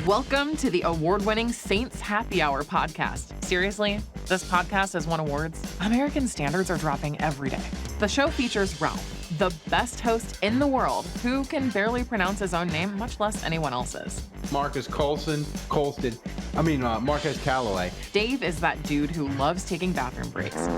Welcome to the award-winning Saints Happy Hour podcast. Seriously, this podcast has won awards. American standards are dropping every day. The show features Ralph, the best host in the world, who can barely pronounce his own name, much less anyone else's. Marcus Callaway. Dave is that dude who loves taking bathroom breaks.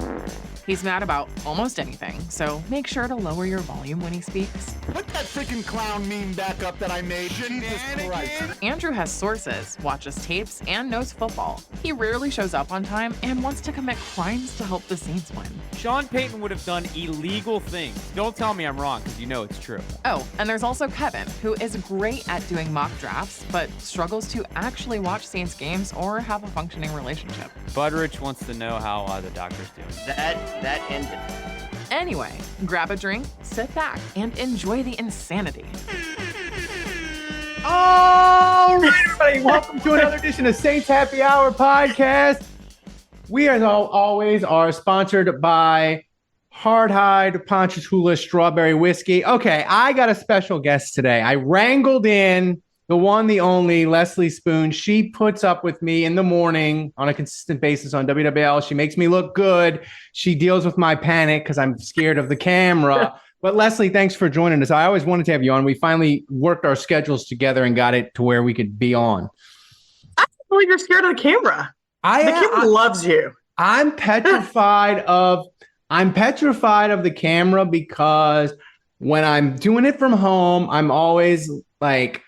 He's mad about almost anything, so make sure to lower your volume when he speaks. Put that freaking clown meme back up that I made. Jesus Christ. Andrew has sources, watches tapes, and knows football. He rarely shows up on time and wants to commit crimes to help the Saints win. Sean Payton would have done illegal things. Don't tell me I'm wrong, because you know it's true. Oh, and there's also Kevin, who is great at doing mock drafts, but struggles to actually watch Saints games or have a functioning relationship. Budrich wants to know how the doctor's doing. That ended. Anyway, grab a drink, sit back, and enjoy the insanity. All right, everybody, welcome to another edition of Saints Happy Hour podcast. We, as always, are sponsored by Hardhide Ponchatoula Strawberry Whiskey. Okay, I got a special guest today. I wrangled in the one, the only, Leslie Spoon. She puts up with me in the morning on a consistent basis on WWL. She makes me look good. She deals with my panic because I'm scared of the camera. But Leslie, thanks for joining us. I always wanted to have you on. We finally worked our schedules together and got it to where we could be on. I can't believe you're scared of the camera. The camera loves you. I'm petrified of the camera because when I'm doing it from home, I'm always like,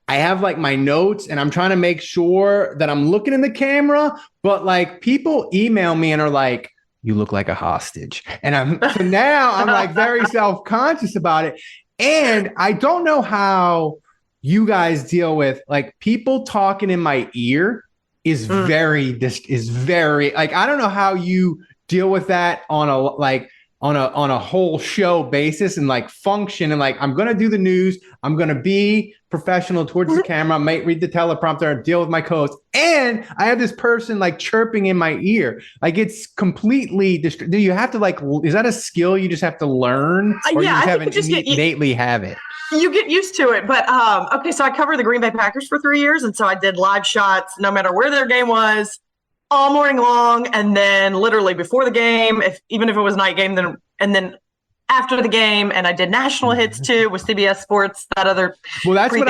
I have like my notes and I'm trying to make sure that I'm looking in the camera, but like people email me and are like, you look like a hostage. And now I'm like very self-conscious about it. And I don't know how you guys deal with like people talking in my ear is very like, I don't know how you deal with that on a whole show basis and like function and like, I'm going to do the news. I'm going to be professional towards the camera. I might read the teleprompter, deal with my co-host. And I have this person like chirping in my ear. Like it's completely, do you have to like, is that a skill you just have to learn? Or Yeah, I think innately have it? You get used to it. But okay, so I covered the Green Bay Packers for 3 years. And so I did live shots no matter where their game was all morning long. And then literally before the game, even if it was night game, then after the game, and I did national hits too with CBS Sports, that other that's what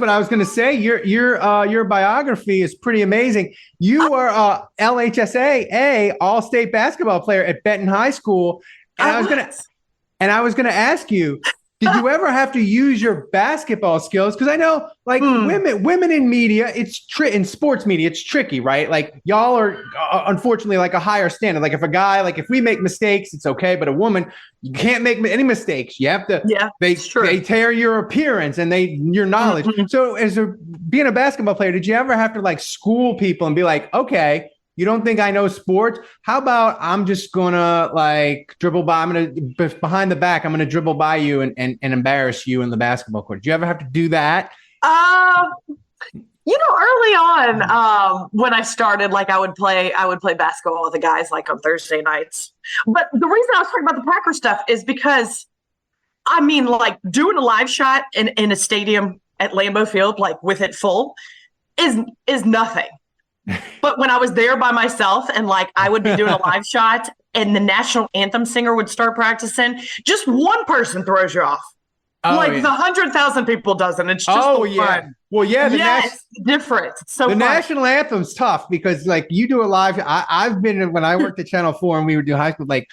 I was going to say. Your biography is pretty amazing. You are a LHSA all-state basketball player at Benton High School, and I was going to ask you, did you ever have to use your basketball skills? Because I know, like women in media, in sports media, it's tricky, right? Like y'all are unfortunately like a higher standard. Like if we make mistakes, it's okay, but a woman, you can't make any mistakes. You have to. Yeah, they tear your appearance and your knowledge. So being a basketball player, did you ever have to like school people and be like, okay, you don't think I know sports? How about I'm just gonna like dribble by? I'm gonna behind the back. I'm gonna dribble by you and embarrass you in the basketball court. Did you ever have to do that? Early on, when I started, like I would play basketball with the guys like on Thursday nights. But the reason I was talking about the Packer stuff is because, I mean, like doing a live shot in a stadium at Lambeau Field, like with it full, is nothing. But when I was there by myself and like I would be doing a live shot and the national anthem singer would start practicing, just one person throws you off. The 100,000 people doesn't. It's just fun. Well, yeah. It's different. It's so the fun. National anthem's tough because like you do a live. I've been when I worked at Channel 4 and we would do high school. Like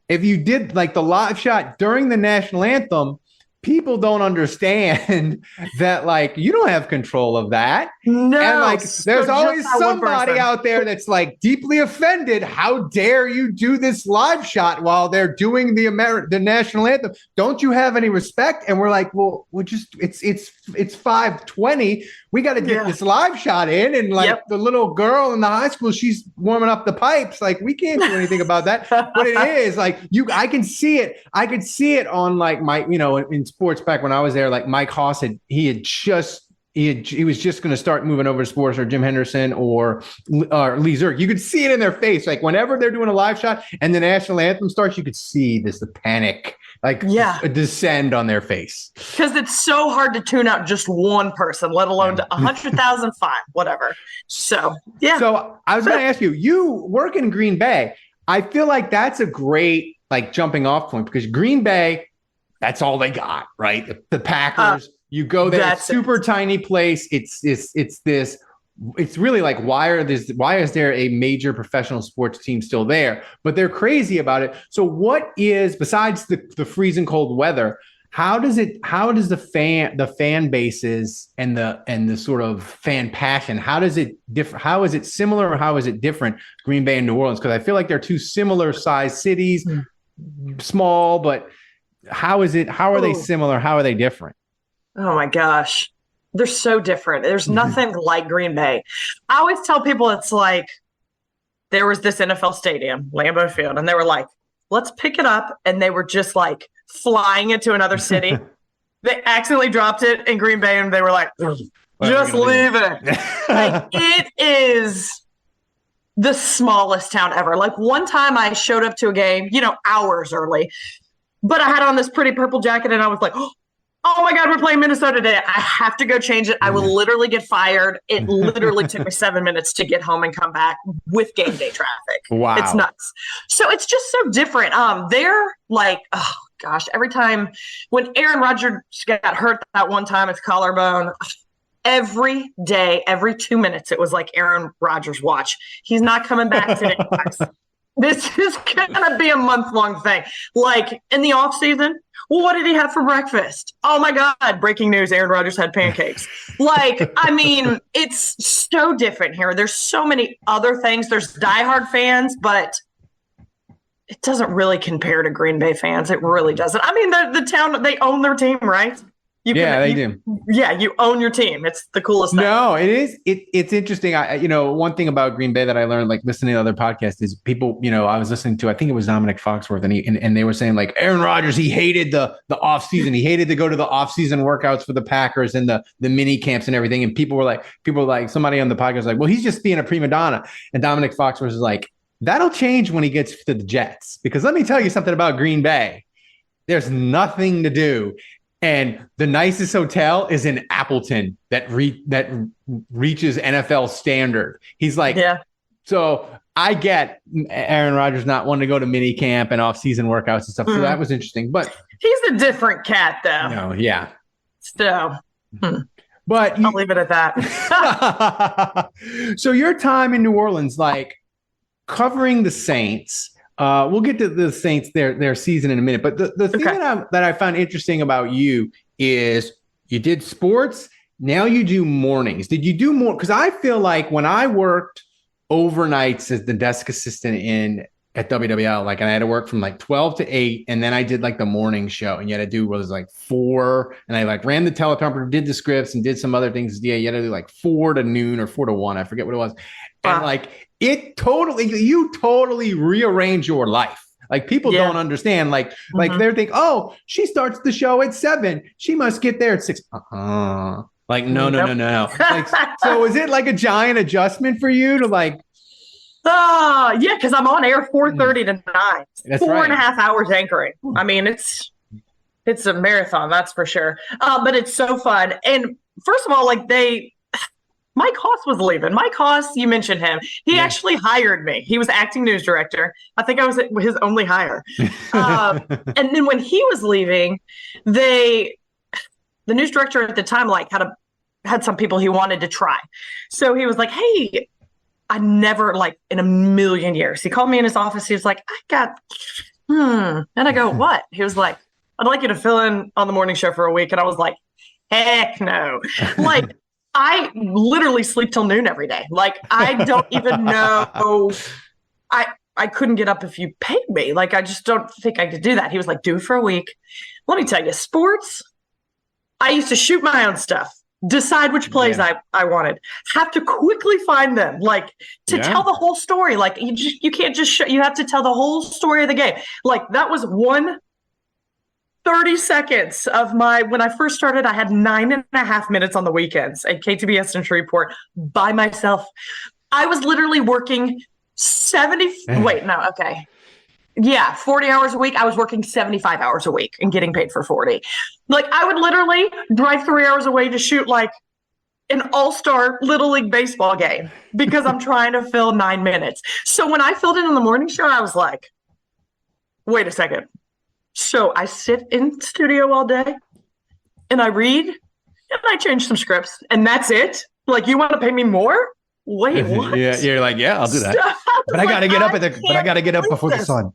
if you did like the live shot during the national anthem, people don't understand that like you don't have control of that. No, and like there's always somebody out there that's like deeply offended. How dare you do this live shot while they're doing the national anthem? Don't you have any respect? And we're like, well, it's 5:20. We got to get this live shot in. And like the little girl in the high school, she's warming up the pipes. Like we can't do anything about that. But it is like I can see it. I could see it on like my, in sports back when I was there, like Mike Haas he was just going to start moving over to sports, or Jim Henderson or Lee Zerk. You could see it in their face. Like whenever they're doing a live shot and the national anthem starts, you could see the panic descend on their face. Because it's so hard to tune out just one person, let alone 100,000, fine, whatever. So, yeah. So I was going to ask you, you work in Green Bay. I feel like that's a great like jumping off point because Green Bay, that's all they got, right? The Packers, you go there, it's super tiny place. It's really like, why is there a major professional sports team still there? But they're crazy about it. So what is, besides the freezing cold weather, how does the fan bases and the sort of fan passion, how does it differ? How is it similar or how is it different, Green Bay and New Orleans? Because I feel like they're two similar sized cities, small, but how are they similar? How are they different? Oh my gosh. They're so different. There's nothing like Green Bay. I always tell people it's like there was this NFL stadium, Lambeau Field, and they were like, let's pick it up. And they were just like flying it to another city. They accidentally dropped it in Green Bay and they were like, just leave it. Like, it is the smallest town ever. Like one time I showed up to a game, hours early, but I had on this pretty purple jacket and I was like, oh my God, we're playing Minnesota today. I have to go change it. I will literally get fired. It literally took me 7 minutes to get home and come back with game day traffic. Wow. It's nuts. So it's just so different. They're like, oh gosh, every time when Aaron Rodgers got hurt that one time, his collarbone, every day, every 2 minutes, it was like Aaron Rodgers watch. He's not coming back today, guys. This is going to be a month-long thing. Like in the off season, well, what did he have for breakfast? Oh my God, breaking news, Aaron Rodgers had pancakes. Like, I mean, it's so different here. There's so many other things. There's diehard fans, but it doesn't really compare to Green Bay fans. It really doesn't. I mean, the town, they own their team, right? They do. Yeah, you own your team. It's the coolest thing. No, it is. It's interesting. One thing about Green Bay that I learned, like listening to other podcasts, is people. I was listening to, I think it was Dominic Foxworth, and they were saying like Aaron Rodgers, he hated the off season. He hated to go to the off season workouts for the Packers and the mini camps and everything. And people were like, somebody on the podcast was like, well, he's just being a prima donna. And Dominic Foxworth was like, that'll change when he gets to the Jets, because let me tell you something about Green Bay. There's nothing to do. And the nicest hotel is in Appleton that reaches NFL standard. He's like, So I get Aaron Rodgers not wanting to go to mini camp and off-season workouts and stuff. So that was interesting. But he's a different cat, though. No, yeah. So, but I'll leave it at that. So your time in New Orleans, like covering the Saints. We'll get to the Saints, their season in a minute. But the thing that I found interesting about you is you did sports. Now you do mornings. Did you do more? Because I feel like when I worked overnights as the desk assistant at WWL, like, and I had to work from like 12 to 8, and then I did like the morning show, and you had to do was like 4, and I like ran the teleprompter, did the scripts, and did some other things. Yeah, you had to do like 4 to noon or 4 to 1. I forget what it was. And like you totally rearrange your life. Like people don't understand. Like they think, oh, she starts the show at 7. She must get there at 6. Like no. Like, so is it like a giant adjustment for you to like? Yeah, because I'm on air 4:30 to 9. That's 4.5 hours anchoring. I mean, it's a marathon, that's for sure. But it's so fun. And first of all, like Mike Haas was leaving. Mike Haas, you mentioned him. He actually hired me. He was acting news director. I think I was his only hire. And then when he was leaving, the news director at the time had some people he wanted to try. So he was like, hey, I never, like in a million years. He called me in his office. He was like, and I go, what? He was like, I'd like you to fill in on the morning show for a week. And I was like, heck no. Like, I literally sleep till noon every day. Like, I don't even know. I couldn't get up if you paid me. Like, I just don't think I could do that. He was like, do it for a week. Let me tell you, sports, I used to shoot my own stuff, decide which plays I wanted, have to quickly find them, like to tell the whole story. Like, you can't just show, you have to tell the whole story of the game. Like, that was 30 seconds of when I first started. I had 9.5 minutes on the weekends at KTBS in Shreveport by myself. I was literally working 70. Wait, no. Okay. Yeah, 40 hours a week. I was working 75 hours a week and getting paid for 40. Like I would literally drive 3 hours away to shoot like an all-star Little League baseball game because I'm trying to fill 9 minutes. So when I filled in on the morning show, I was like, wait a second. So I sit in studio all day and I read and I change some scripts and that's it? Like you want to pay me more? Wait, what? Yeah, you're like, yeah, I'll do that. But I gotta get up before the sun.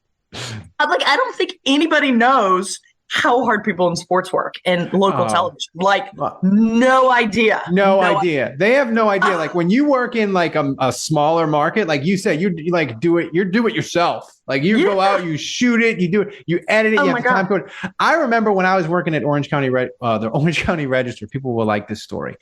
I'm like, I don't think anybody knows how hard people in sports work and local television. Like, no idea. No idea. They have no idea. Like when you work in like a smaller market, like you said, you like do it yourself. Like you go out, you shoot it, you do it, you edit it, you have to time code. I remember when I was working at the Orange County Register, people will like this story.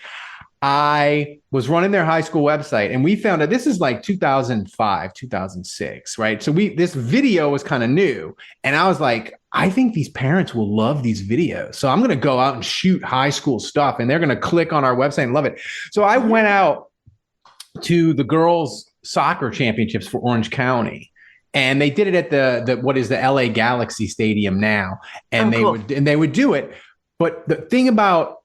I was running their high school website and we found out this is like 2005, 2006, right? So this video was kind of new. And I was like, I think these parents will love these videos. So I'm going to go out and shoot high school stuff and they're going to click on our website and love it. So I went out to the girls soccer championships for Orange County. And they did it at the what is the LA Galaxy Stadium now. And they would do it. But the thing about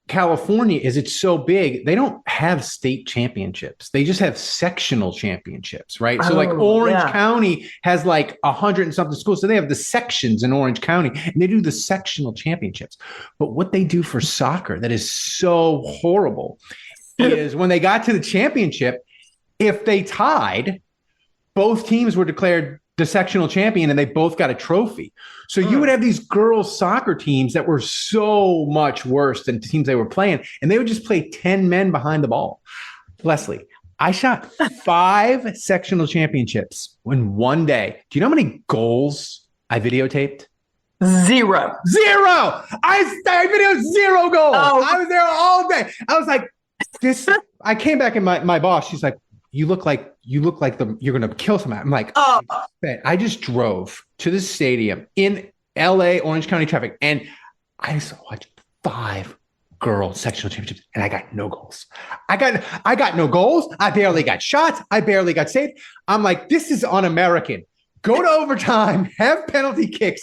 California is it's so big, they don't have state championships. They just have sectional championships, right? So like Orange County has like 100 and something schools. So they have the sections in Orange County and they do the sectional championships. But what they do for soccer that is so horrible is when they got to the championship, if they tied, both teams were declared the sectional champion and they both got a trophy. So you would have these girls soccer teams that were so much worse than teams they were playing. And they would just play 10 men behind the ball. Leslie, I shot 5 sectional championships in one day. Do you know how many goals I videotaped? Zero. I videoed 0 goals. I was there all day. I was like, I came back and my boss, she's like, you look like you're going to kill somebody. I'm like, I just drove to the stadium in LA, Orange County traffic. And I just watched 5 girls sectional championships and I got no goals. I got no goals. I barely got shots. I barely got saved. I'm like, this is un-American. Go to overtime, have penalty kicks.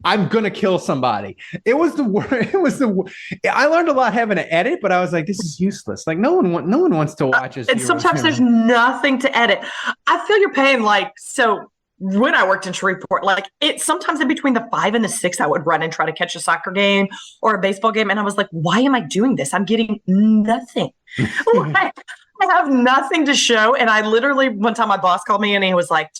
I'm going to kill somebody. It was the worst. I learned a lot having to edit, but I was like, this is useless. Like no one wants to watch us. And sometimes there's nothing to edit. I feel your pain. Like, so when I worked in Shreveport, like sometimes in between the 5 and the 6, I would run and try to catch a soccer game or a baseball game. And I was like, why am I doing this? I'm getting nothing. Like, I have nothing to show. And I literally, one time my boss called me and he was like,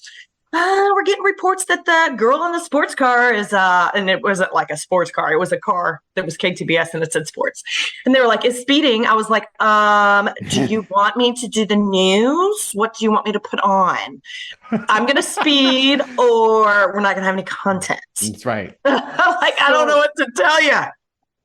we're getting reports that the girl in the sports car is, and it wasn't like a sports car. It was a car that was KTBS and it said sports. And they were like, is speeding. I was like, do you want me to do the news? What do you want me to put on? I'm going to speed or we're not going to have any content. That's right. I don't know what to tell you.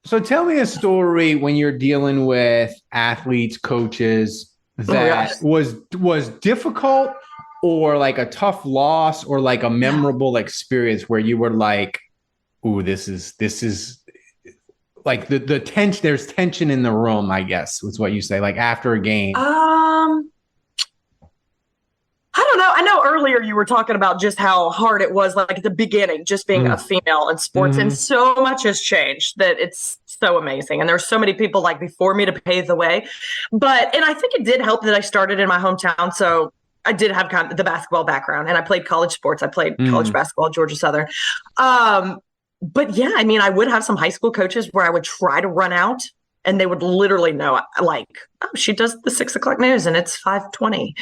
So tell me a story when you're dealing with athletes, coaches that was difficult or like a tough loss or like a memorable experience where you were like, ooh, this is like the tension, there's tension in the room, I guess was what you say, like after a game. I don't know. I know earlier you were talking about just how hard it was, like at the beginning, just being a female in sports, and so much has changed that it's so amazing. And there's so many people like before me to pave the way. And I think it did help that I started in my hometown. So I did have kind of the basketball background and I played college sports. I played college basketball at Georgia Southern. But yeah, I mean, I would have some high school coaches where I would try to run out and they would literally know, like, oh, she does the 6 o'clock news and it's 5:20.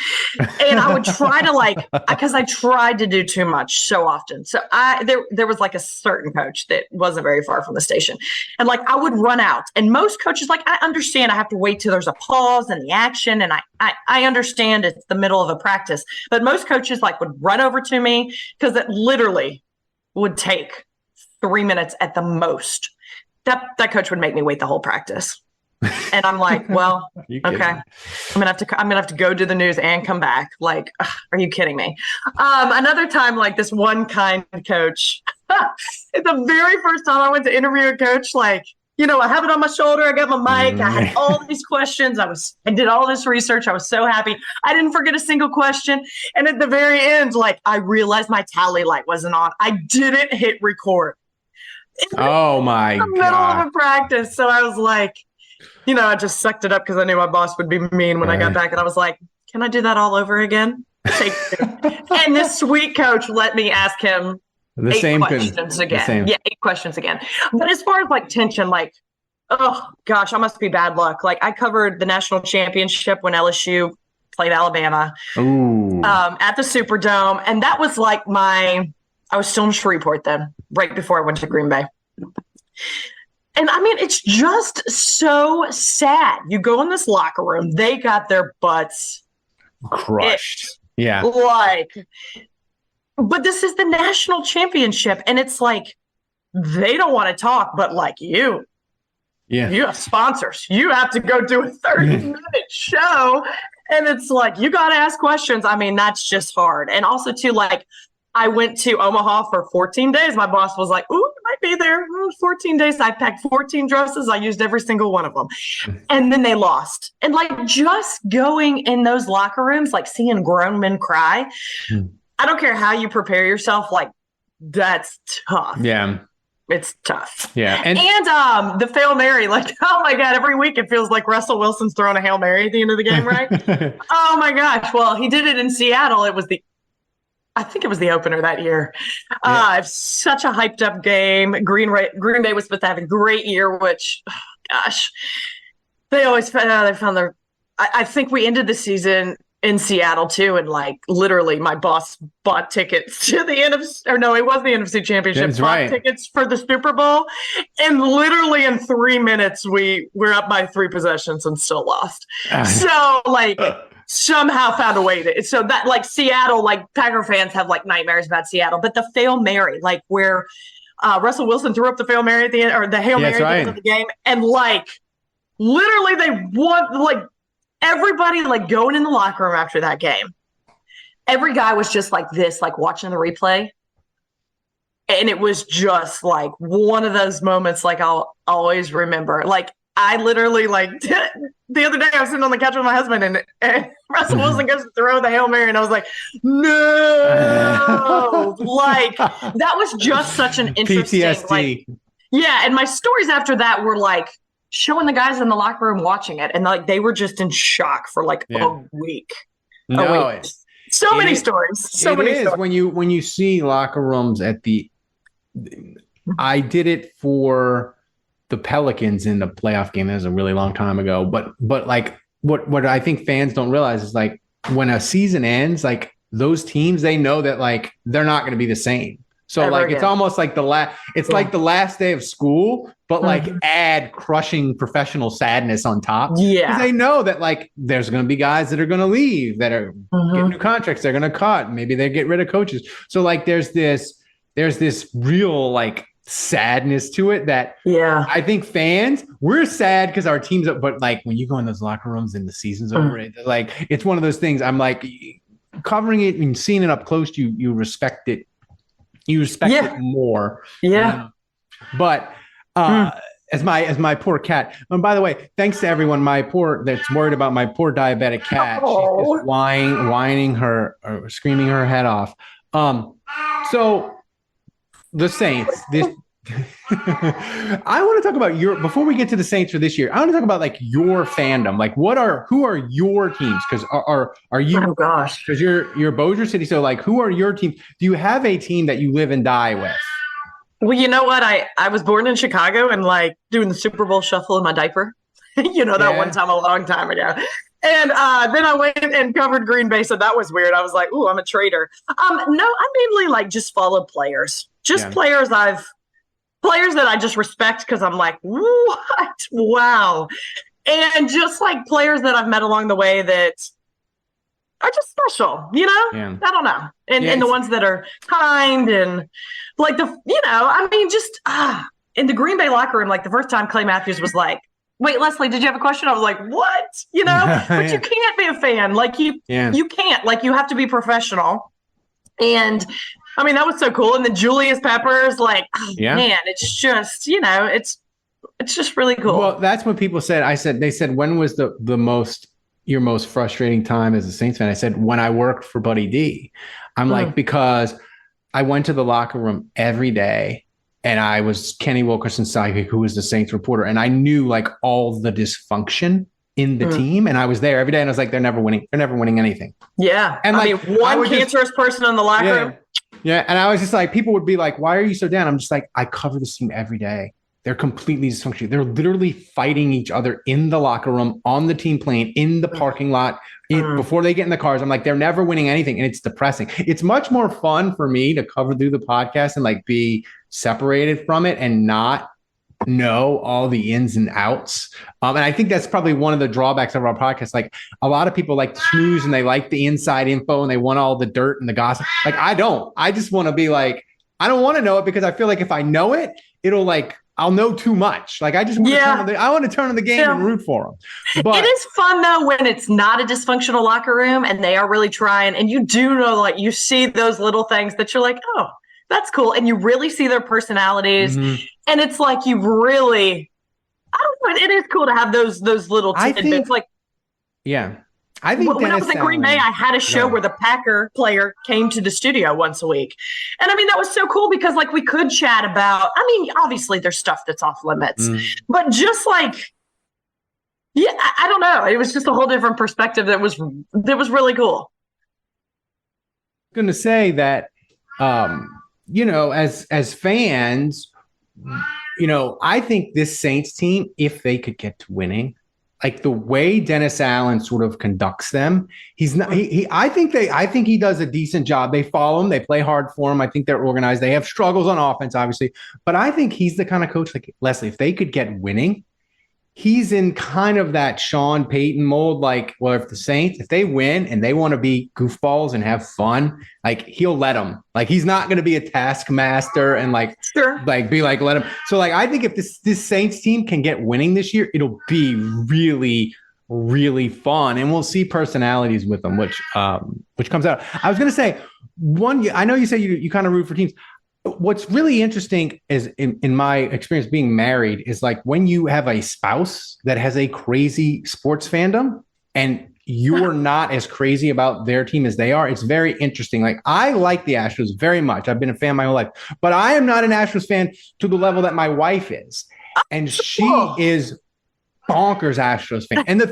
And I would try to because I tried to do too much so often. So there was like a certain coach that wasn't very far from the station. And like, I would run out and most coaches, like, I understand I have to wait till there's a pause in the action. And I understand it's the middle of a practice, but most coaches like would run over to me because it literally would take 3 minutes at the most. That coach would make me wait the whole practice. And I'm like, well, okay, I'm gonna have to go do the news and come back. Like, ugh, are you kidding me? Another time, like this one kind coach, the very first time I went to interview a coach, like I have it on my shoulder. I got my mic. I had all these questions. I did all this research. I was so happy. I didn't forget a single question. And at the very end, like, I realized my tally light wasn't on. I didn't hit record. Oh my in the middle of a practice. So I was like, I just sucked it up because I knew my boss would be mean when I got back. And I was like, can I do that all over again? Take two. And this sweet coach let me ask him eight questions again. Yeah, 8 questions again. But as far as like tension, like, oh gosh, I must be bad luck. Like, I covered the national championship when LSU played Alabama at the Superdome. And that was like I was still in Shreveport then, right before I went to Green Bay. And I mean, it's just so sad. You go in this locker room, they got their butts crushed. Yeah. But this is the national championship. And it's like, they don't want to talk, but like you have sponsors. You have to go do a 30-minute show. And it's like, you got to ask questions. I mean, that's just hard. And also too, like, I went to Omaha for 14 days. My boss was like, ooh, you might be there. 14 days. I packed 14 dresses. I used every single one of them. And then they lost. And like, just going in those locker rooms, like seeing grown men cry, I don't care how you prepare yourself. Like, that's tough. Yeah. It's tough. Yeah. And the Hail Mary, like, oh my God, every week it feels like Russell Wilson's throwing a Hail Mary at the end of the game, right? Oh my gosh. Well, he did it in Seattle. I think it was the opener that year. Such a hyped up game. Green Bay was supposed to have a great year, which, oh gosh, they always found their. I think we ended the season in Seattle too, and like literally, my boss bought tickets to the NFC. Or no, it was the NFC Championship. That's bought right. Tickets for the Super Bowl, and literally in 3 minutes, we're up by 3 possessions and still lost. So like. Somehow found a way to so that like Seattle, like Packer fans have like nightmares about Seattle, but the Hail Mary, like where Russell Wilson threw up the Hail Mary at the end, or the Hail Mary at the end of the game, and like literally they won, like everybody like going in the locker room after that game. Every guy was just like this, like watching the replay. And it was just like one of those moments like I'll always remember. Like I literally like the other day I was sitting on the couch with my husband and Russell Wilson goes to throw the Hail Mary and I was like, no, like that was just such an interesting PTSD. Like, yeah. And my stories after that were like showing the guys in the locker room watching it. And like, they were just in shock for like a week. So many stories. So many stories. When you see locker rooms I did it for the Pelicans in the playoff game. That was a really long time ago. But like what I think fans don't realize is like when a season ends, like those teams, they know that like they're not going to be the same. So ever like again. It's almost like like the last day of school, but like add crushing professional sadness on top. Yeah. Because they know that like there's going to be guys that are going to leave, that are getting new contracts, they're going to cut. Maybe they get rid of coaches. So like there's this real like sadness to it that I think fans, we're sad because our team's up, but like when you go in those locker rooms and the season's over, it's one of those things. I'm like covering it and seeing it up close, you respect it. You respect it more. Yeah. But as my poor cat, and by the way, thanks to everyone, that's worried about my poor diabetic cat. She's just whining her or screaming her head off. So the Saints, I want to talk about before we get to the Saints for this year, I want to talk about like your fandom. Like who are your teams? Because are you, oh gosh, because you're Bossier City. So like, who are your teams? Do you have a team that you live and die with? Well, you know what? I was born in Chicago and like doing the Super Bowl shuffle in my diaper, that one time, a long time ago. And then I went and covered Green Bay. So that was weird. I was like, ooh, I'm a traitor. No, I mainly like just follow players, players that I just respect because I'm like, what? Wow. And just like players that I've met along the way that are just special, I don't know. And the ones that are kind and like just in the Green Bay locker room, like the first time Clay Matthews was like, wait, Leslie, did you have a question? I was like, what? But you can't be a fan. Like you can't, like you have to be professional. And I mean, that was so cool. And then Julius Peppers, like, man, it's just, It's just really cool. Well, that's what people said. They said, when was your most frustrating time as a Saints fan? I said, when I worked for Buddy D. I'm like, because I went to the locker room every day and I was Kenny Wilkerson's sidekick, who was the Saints reporter. And I knew like all the dysfunction in the team. And I was there every day and I was like, they're never winning. They're never winning anything. Yeah. And I mean, one cancerous person in the locker room. Yeah. And I was just like, people would be like, why are you so down? I'm just like, I cover this team every day. They're completely dysfunctional. They're literally fighting each other in the locker room, on the team plane, in the parking lot, before they get in the cars. I'm like, they're never winning anything. And it's depressing. It's much more fun for me to cover through the podcast and like be separated from it and not know all the ins and outs. And I think that's probably one of the drawbacks of our podcast. Like a lot of people like to snooze and they like the inside info and they want all the dirt and the gossip. Like I don't. I just want to be like, I don't want to know it because I feel like if I know it, it'll like, I'll know too much. Like I just want to turn on the game and root for them. But it is fun though when it's not a dysfunctional locker room and they are really trying, and you do know, like you see those little things that you're like, oh, that's cool, and you really see their personalities, and it's like you really, I don't know, it is cool to have those little tidbits. I think when I was at Green Bay, I had a show where the Packer player came to the studio once a week. And I mean, that was so cool because like we could chat about, I mean, obviously there's stuff that's off limits, but just like, I don't know. It was just a whole different perspective that was really cool. I'm going to say that, as fans, I think this Saints team, if they could get to winning, like the way Dennis Allen sort of conducts them, he's not. I think he does a decent job. They follow him. They play hard for him. I think they're organized. They have struggles on offense, obviously, but I think he's the kind of coach like Leslie. If they could get winning, he's in kind of that Sean Payton mold. Like, well, if the Saints, if they win and they want to be goofballs and have fun, like he'll let them. Like he's not going to be a taskmaster and like be like let him. So like I think if this Saints team can get winning this year, it'll be really, really fun, and we'll see personalities with them, which comes out. I was going to say I know you say you kind of root for teams. What's really interesting is in my experience being married is like when you have a spouse that has a crazy sports fandom and you're not as crazy about their team as they are. It's very interesting. Like I like the Astros very much. I've been a fan my whole life, but I am not an Astros fan to the level that my wife is. And she is bonkers Astros fan. And the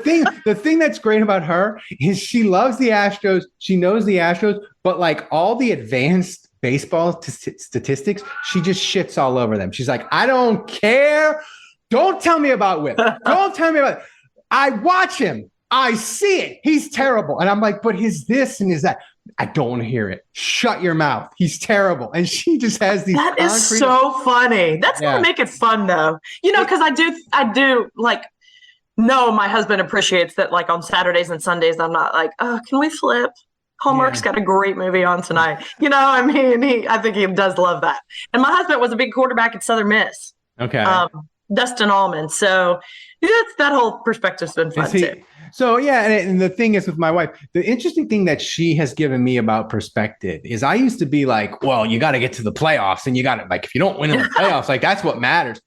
thing that's great about her is she loves the Astros. She knows the Astros, but like all the advanced baseball statistics, she just shits all over them. She's like, I don't care. Don't tell me about Whip. Don't tell me about it. I watch him. I see it. He's terrible. And I'm like, but his this and his that. I don't want to hear it. Shut your mouth. He's terrible. And she just has these. That is so funny. That's going to make it fun though. Because I do like, no, my husband appreciates that like on Saturdays and Sundays, I'm not like, oh, can we flip? Hallmark's got a great movie on tonight. I mean, I think he does love that. And my husband was a big quarterback at Southern Miss. Okay. Dustin Allman. So that whole perspective's been fun too. So and the thing is with my wife, the interesting thing that she has given me about perspective is I used to be like, well, you got to get to the playoffs and you got to like, if you don't win in the playoffs, like that's what matters.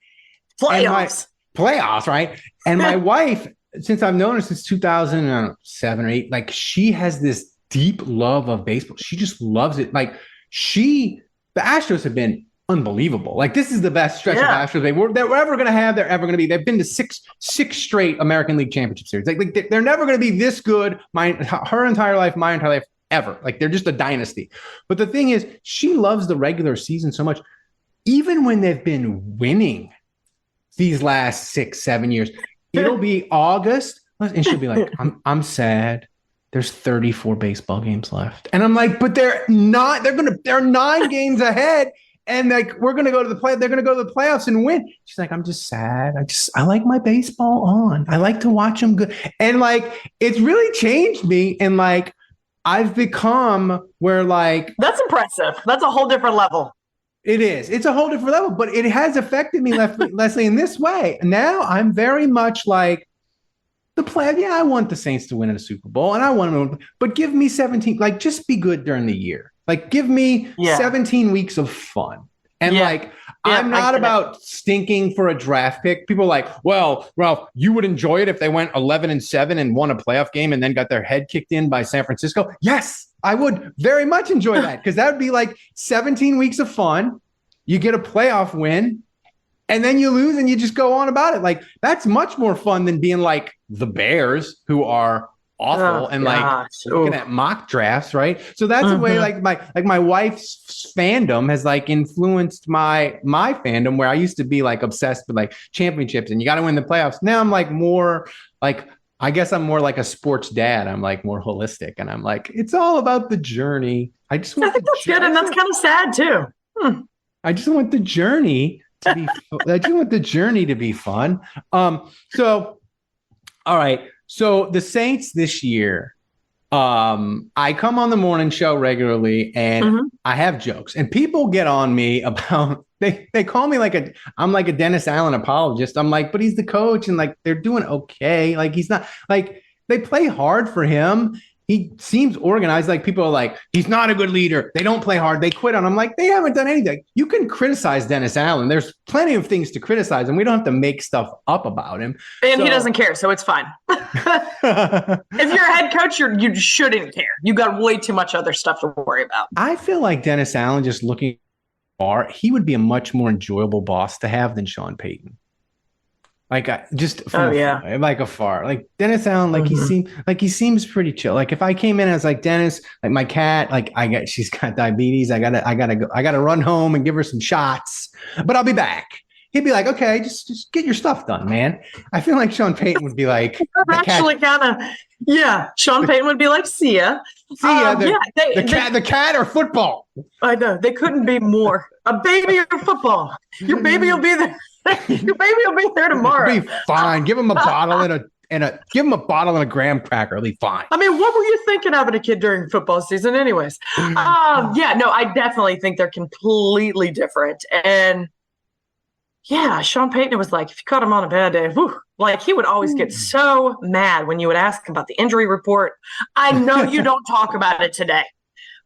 Playoffs, right? And my wife, since I've known her since 2007 or 8, like she has this deep love of baseball. She just loves it. Like the Astros have been unbelievable. Like this is the best stretch of Astros they're ever going to have. They're ever going to be. They've been to six straight American League Championship Series. Like they're never going to be this good. Her entire life, my entire life, ever. Like they're just a dynasty. But the thing is, she loves the regular season so much. Even when they've been winning these last 6-7 years, it'll be August, and she'll be like, "I'm sad. There's 34 baseball games left." And I'm like, but they're not, they're 9 games ahead. And like, they're going to go to the playoffs and win. She's like, I'm just sad. I like my baseball on. I like to watch them good. And like, it's really changed me. And like, I've become where like. That's impressive. That's a whole different level. It is. It's a whole different level, but it has affected me, Leslie, in this way. Now I'm very much like, the plan, I want the Saints to win in a Super Bowl, and I want them, but give me 17. Like, just be good during the year. Like, give me 17 weeks of fun, And Yeah. like, Yeah, I'm I not get it. about stinking for a draft pick. People are like, well, Ralph, you would enjoy it if they went 11-7 and won a playoff game and then got their head kicked in by San Francisco. Yes, I would very much enjoy that because that would be like 17 weeks of fun. You get a playoff win and then you lose and you just go on about it. Like, that's much more fun than being like the Bears, who are awful and like looking at mock drafts, right? So that's a way like my wife's fandom has like influenced my fandom, where I used to be like obsessed with like championships and you got to win the playoffs. Now I'm like more like, I guess I'm more like a sports dad. I'm like more holistic and I'm like, it's all about the journey. I think that's good, and that's kind of sad too. I just want the journey to be I just want the journey to be fun. So all right. So the Saints this year, I come on the morning show regularly and I have jokes, and people get on me about they call me I'm like a Dennis Allen apologist. I'm like, but he's the coach and like they're doing okay. Like he's not like they play hard for him. He seems organized. Like people are like, he's not a good leader. They don't play hard. They quit on him. Like they haven't done anything. You can criticize Dennis Allen. There's plenty of things to criticize, and we don't have to make stuff up about him. And he doesn't care, so it's fine. If you're a head coach, you shouldn't care. You got way too much other stuff to worry about. I feel like Dennis Allen, just looking far, he would be a much more enjoyable boss to have than Sean Payton. Like just from afar, like Dennis Allen, like he seems pretty chill. Like if I came in as like Dennis, like my cat, like she's got diabetes. I gotta run home and give her some shots, but I'll be back. He'd be like, okay, just get your stuff done, man. I feel like Sean Payton would be like, actually kind of, Sean Payton would be like, see ya. The cat or football. I know, they couldn't be more. A baby or football. Your baby will be there. Your baby will be there tomorrow. It'll be fine. Give him a bottle and a graham cracker. It'll be fine. I mean, what were you thinking having a kid during football season, anyways? I definitely think they're completely different. And Sean Payton was like, if you caught him on a bad day, like he would always get so mad when you would ask him about the injury report. I know you don't talk about it today.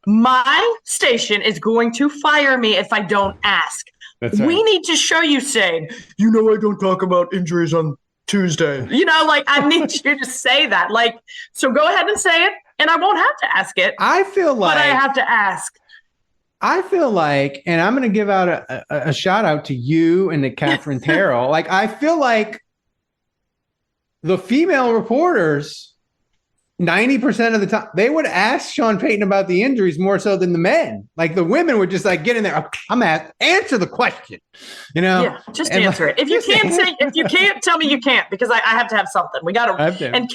My station is going to fire me if I don't ask. That's right. We need to show you saying, I don't talk about injuries on Tuesday. I need you to say that. Like, so go ahead and say it, and I won't have to ask it. I feel like, but I have to ask. I feel like, and I'm going to give out a shout out to you and to Catherine Terrell. Like, I feel like the female reporters, 90% of the time, they would ask Sean Payton about the injuries more so than the men. Like the women would just like get in there. I'm at answer the question, Yeah, just answer it. If you can't tell me you can't, because I have to have something. We got to. And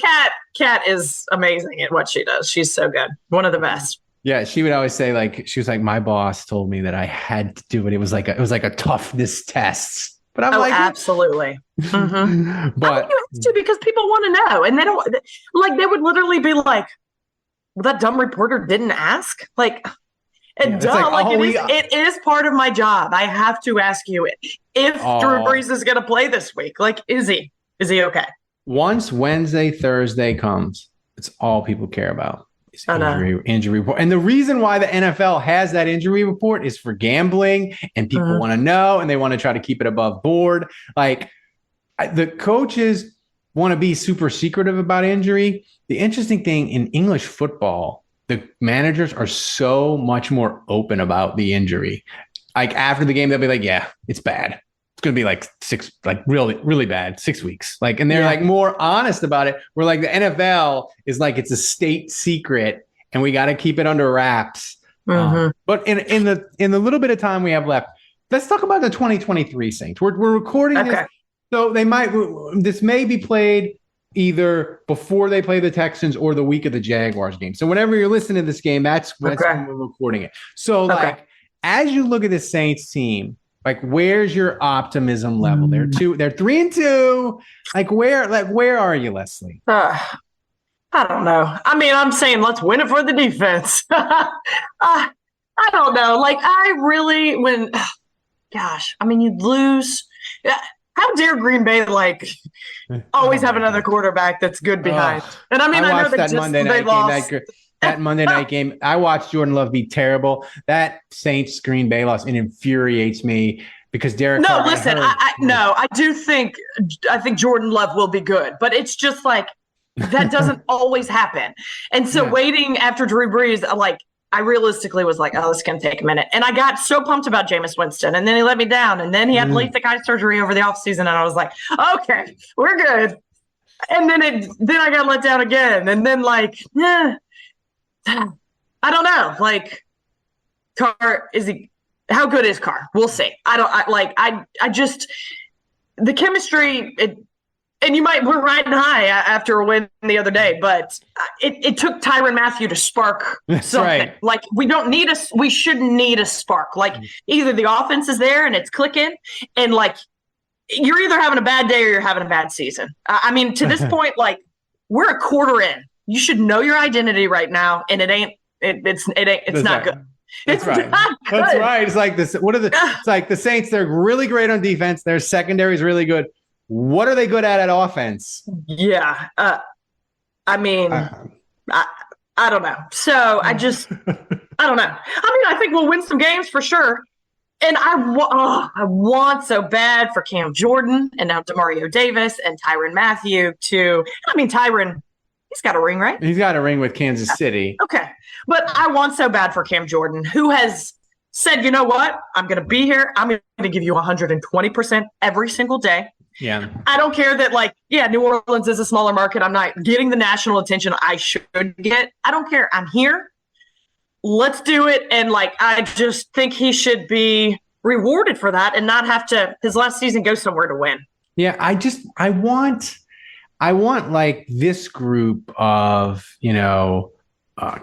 Kat is amazing at what she does. She's so good. One of the best. Yeah, she would always say she was like, my boss told me that I had to do it. It was like a toughness test. But I'm like, absolutely. But you have to, because people want to know, and they don't they would literally be like, well, that dumb reporter didn't ask. Like, it is part of my job. I have to ask you if Drew Brees is going to play this week. Like, is he okay? Once Wednesday, Thursday comes, it's all people care about. Injury report. And the reason why the NFL has that injury report is for gambling, and people want to know, and they want to try to keep it above board. Like the coaches want to be super secretive about injury. The interesting thing in English football, the managers are so much more open about the injury. Like after the game, they'll be like, yeah, it's bad. It's going to be like really, really bad, 6 weeks. Like, and they're like more honest about it. Where like the NFL is like, it's a state secret and we got to keep it under wraps. But in the little bit of time we have left, let's talk about the 2023 Saints. We're recording this. So this may be played either before they play the Texans or the week of the Jaguars game. So whenever you're listening to this game, that's when we're recording it. So as you look at the Saints team, like, where's your optimism level? They're 3-2. Like, where are you, Leslie? I don't know. I mean, I'm saying let's win it for the defense. I don't know. Like, you'd lose. How dare Green Bay always have another quarterback that's good behind? And I mean, I know that Monday night game. that Monday night game. I watched Jordan Love be terrible. That Saints Green Bay loss, it infuriates me because Derek No, Carr, listen, I do think Jordan Love will be good, but it's just like that doesn't always happen. And so waiting after Drew Brees, like I realistically was like, oh, this is going to take a minute. And I got so pumped about Jameis Winston, and then he let me down, and then he had LASIK eye surgery over the offseason, and I was like, okay, we're good. And then I got let down again. And then like, I don't know. Like, Carr, how good is Carr? We'll see. I just, the chemistry, and we're riding high after a win the other day, but it took Tyrann Mathieu to spark something. Right. Like, we shouldn't need a spark. Like, either the offense is there and it's clicking, and like, you're either having a bad day or you're having a bad season. I mean, to this point, like, we're a quarter in. You should know your identity right now, and it's not good. That's right. That's right. It's like this. It's like the Saints, they're really great on defense. Their secondary is really good. What are they good at offense? Yeah. I mean, I don't know. So I don't know. I mean, I think we'll win some games for sure. And I want so bad for Cam Jordan and now Demario Davis and Tyrann Mathieu too. I mean, Tyrann, he's got a ring, right? He's got a ring with Kansas City. Okay. But I want so bad for Cam Jordan, who has said, you know what? I'm going to be here. I'm going to give you 120% every single day. Yeah. I don't care that, like, New Orleans is a smaller market. I'm not getting the national attention I should get. I don't care. I'm here. Let's do it. And like, I just think he should be rewarded for that and not have to his last season go somewhere to win. Yeah. I want like this group of,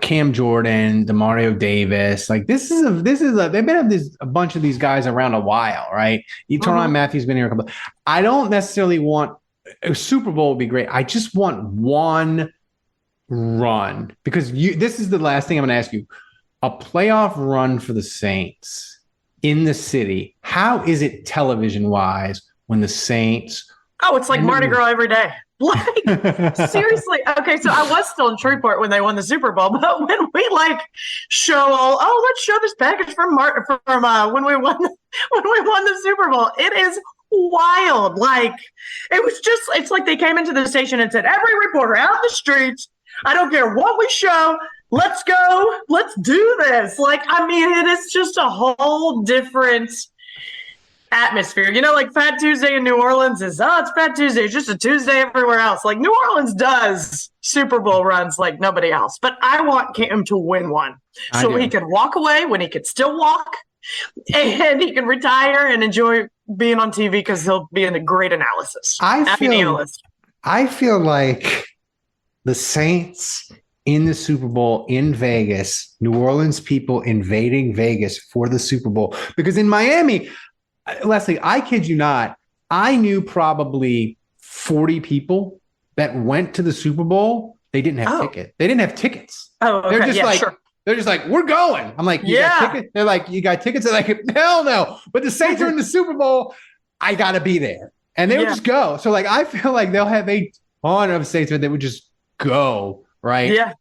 Cam Jordan, Demario Davis. Like they've been a bunch of these guys around a while, right? Tyrann Mathieu's been here a couple. I don't necessarily want a Super Bowl would be great. I just want one run because this is the last thing I'm going to ask you. A playoff run for the Saints in the city. How is it television wise when the Saints? Oh, it's like Mardi Gras every day. Like, seriously. Okay, so I was still in Shreveport when they won the Super Bowl, but when we like show let's show this package from when we won the Super Bowl. It is wild. Like, it's like they came into the station and said, every reporter out in the streets, I don't care what we show, let's go, let's do this. Like, I mean, it is just a whole different atmosphere. Like Fat Tuesday in New Orleans is, it's Fat Tuesday. It's just a Tuesday everywhere else. Like, New Orleans does Super Bowl runs like nobody else. But I want Cam to win one so he can walk away when he can still walk, and he can retire and enjoy being on TV because he'll be in a great analysis. I feel like the Saints in the Super Bowl in Vegas, New Orleans people invading Vegas for the Super Bowl. Because in Miami, Leslie, I kid you not, I knew probably 40 people that went to the Super Bowl. They didn't have tickets. They didn't have tickets. Oh, okay. They're just like, we're going. I'm like, you got tickets? They're like, you got tickets? They're like, hell no. But the Saints are in the Super Bowl. I got to be there. And they would just go. So like, I feel like they'll have a ton of Saints that would just go, right? Yeah.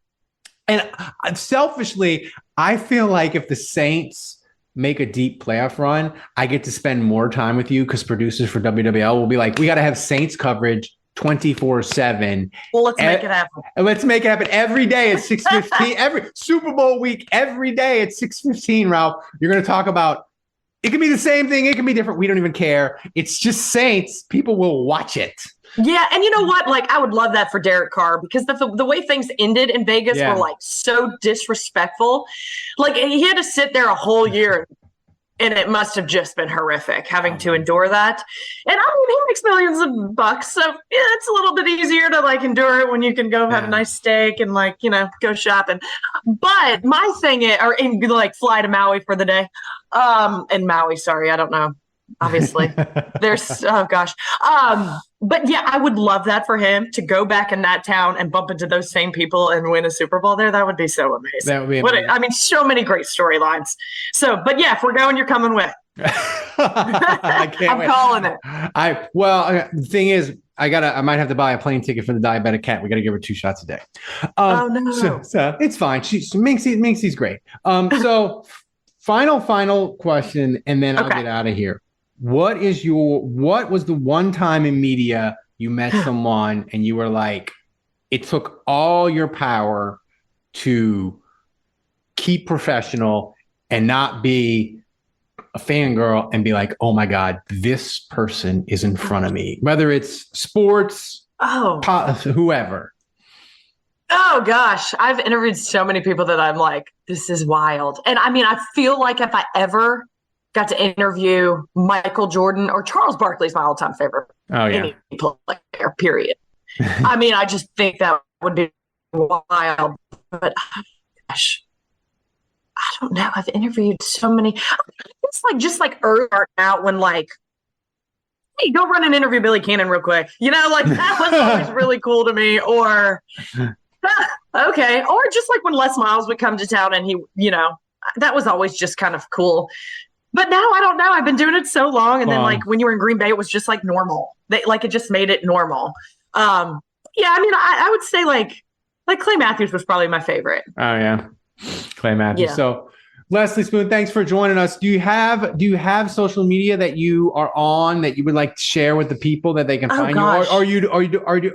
And selfishly, I feel like if the Saints make a deep playoff run, I get to spend more time with you because producers for WWL will be like, we got to have Saints coverage 24/7. Well, let's make it happen. Let's make it happen every day at 6:15. Every Super Bowl week, every day at 6:15, Ralph. You're going to talk about, it can be the same thing. It can be different. We don't even care. It's just Saints. People will watch it. Yeah, and you know what? Like, I would love that for Derek Carr because the way things ended in Vegas were like so disrespectful. Like, he had to sit there a whole year, and it must have just been horrific having to endure that. And I mean, he makes millions of bucks, so yeah, it's a little bit easier to like endure it when you can go have a nice steak and like go shopping. But my thing is, or like fly to Maui for the day. And Maui, sorry, I don't know. Obviously, there's but yeah, I would love that for him to go back in that town and bump into those same people and win a Super Bowl there. That would be so amazing. That would be amazing. I mean, so many great storylines. So, but yeah, if we're going, you're coming with. I can't I'm calling it. The thing is, I might have to buy a plane ticket for the diabetic cat. We got to give her 2 shots a day. Oh, no. So it's fine. Minxie's great. So final question, and then I'll get out of here. What was the one time in media you met someone and you were like, it took all your power to keep professional and not be a fangirl and be like, oh my God, this person is in front of me, whether it's sports, whoever. Oh gosh, I've interviewed so many people that I'm like, this is wild. And I mean, I feel like if I ever got to interview Michael Jordan or Charles Barkley's my all-time favorite. Oh yeah, any player, period. I mean, I just think that would be wild. But gosh, I don't know. I've interviewed so many. It's like just like early out when like, hey, go run an interview Billy Cannon real quick. You know, like that was always really cool to me. Or okay, or just like when Les Miles would come to town and he, you know, that was always just kind of cool. But now I don't know. I've been doing it so long, and then like when you were in Green Bay, it was just like normal. Like it just made it normal. Yeah, I mean, I would say like Clay Matthews was probably my favorite. Oh yeah, Clay Matthews. Yeah. So Leslie Spoon, thanks for joining us. Do you have social media that you are on that you would like to share with the people that they can find gosh. you? Or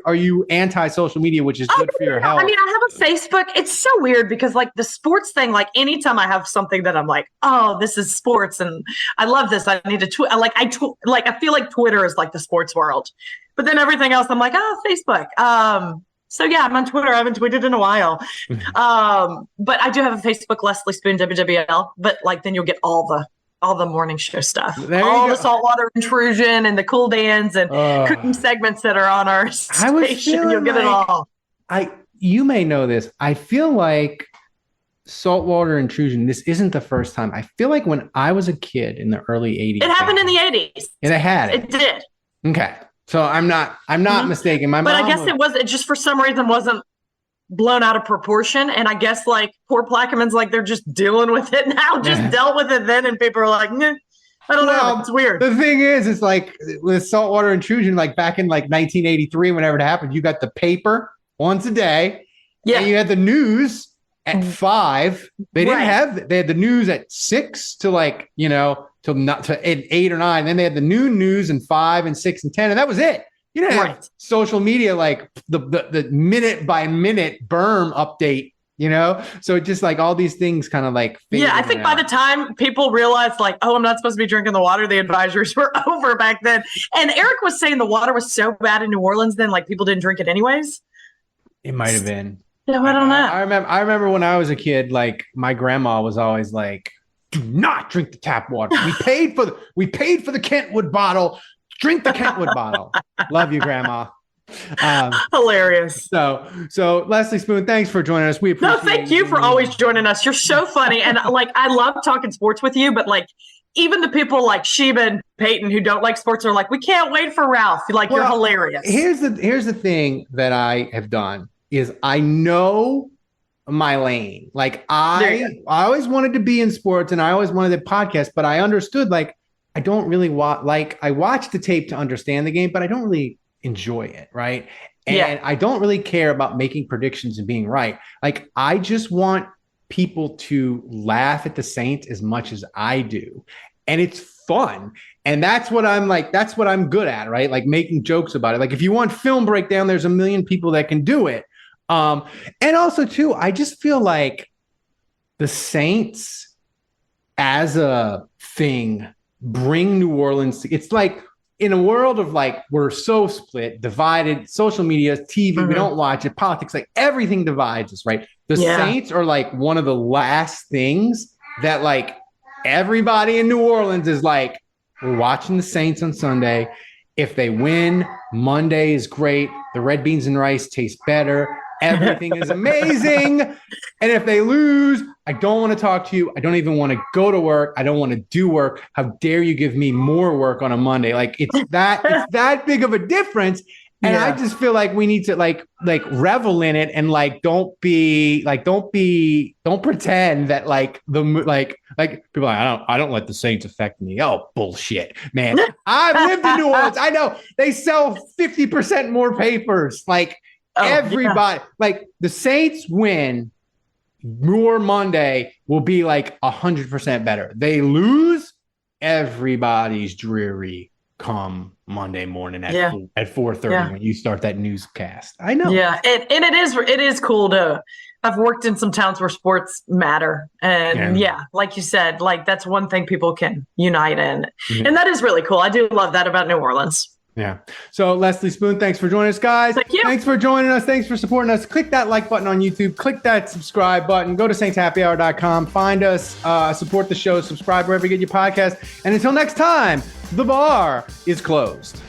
are you anti-social media, which is good for your health? I mean, I have a Facebook. It's so weird because like the sports thing, like anytime I have something that I'm like, oh, this is sports and I love this, I need to tweet. I feel like Twitter is like the sports world, but then everything else, I'm like, oh, Facebook. So yeah, I'm on Twitter. I haven't tweeted in a while. But I do have a Facebook, Leslie Spoon, WWL, but like then you'll get all the morning show stuff. All the saltwater intrusion and the cool dance and cooking segments that are on our station. You'll get it all. You may know this. I feel like saltwater intrusion, this isn't the first time. I feel like when I was a kid in the early 80s. It happened in the 80s. And it had it. It did. Okay. So I'm not mistaken. But I guess it just for some reason wasn't blown out of proportion. And I guess like poor Plaquemines, like they're just dealing with it now, just dealt with it then. And people are like, I don't know. It's weird. The thing is, it's like with saltwater intrusion, like back in like 1983, whenever it happened, you got the paper once a day. Yeah. And you had the news at 5. They had the news at 6 to like, to 8 or 9. Then they had the noon news and 5 and 6 and 10. And that was it. You didn't have social media, like the minute by minute berm update, So just like all these things kind of like. Yeah. I think by the time people realized like, oh, I'm not supposed to be drinking the water, the advisories were over back then. And Eric was saying the water was so bad in New Orleans then, like people didn't drink it anyways. It might have been. No, I don't know. I remember when I was a kid, like my grandma was always like, do not drink the tap water. We paid for the Kentwood bottle. Drink the Kentwood bottle. Love you, Grandma. Hilarious. So Leslie Spoon, thanks for joining us. We appreciate. No, thank you for always joining us. You're so funny, and like I love talking sports with you. But like even the people like Sheba and Peyton who don't like sports are like, we can't wait for Ralph. Like you're hilarious. Here's the thing that I have done is I know my lane. Like I always wanted to be in sports and I always wanted to podcast, but I understood like I don't really I watch the tape to understand the game, but I don't really enjoy it, right? And I don't really care about making predictions and being right. Like I just want people to laugh at the Saints as much as I do. And it's fun. And that's what I'm good at, right? Like making jokes about it. Like if you want film breakdown, there's a million people that can do it. And also too, I just feel like the Saints as a thing bring New Orleans. It's like in a world of like, we're so split, divided, social media, TV, we don't watch it, politics, like everything divides us, right? The Saints are like one of the last things that like everybody in New Orleans is like, we're watching the Saints on Sunday. If they win, Monday is great. The red beans and rice taste better. Everything is amazing. And if they lose, I don't want to talk to you. I don't even want to go to work. I don't want to do work. How dare you give me more work on a Monday? Like it's that big of a difference. And I just feel like we need to like revel in it and like don't pretend that like like people are like, I don't let the Saints affect me. Oh, bullshit, man. I've lived in New Orleans. I know they sell 50% more papers. Like everybody, like the Saints win more Monday will be like 100% better. They lose, everybody's dreary come Monday morning at 4:30 when you start that newscast. I know. Yeah, and it is cool to. I've worked in some towns where sports matter, and like you said, like that's one thing people can unite in, and that is really cool. I do love that about New Orleans. Yeah. So Leslie Spoon, thanks for joining us, guys. Thank you. Thanks for joining us. Thanks for supporting us. Click that like button on YouTube. Click that subscribe button. Go to saintshappyhour.com. Find us. Support the show. Subscribe wherever you get your podcast. And until next time, the bar is closed.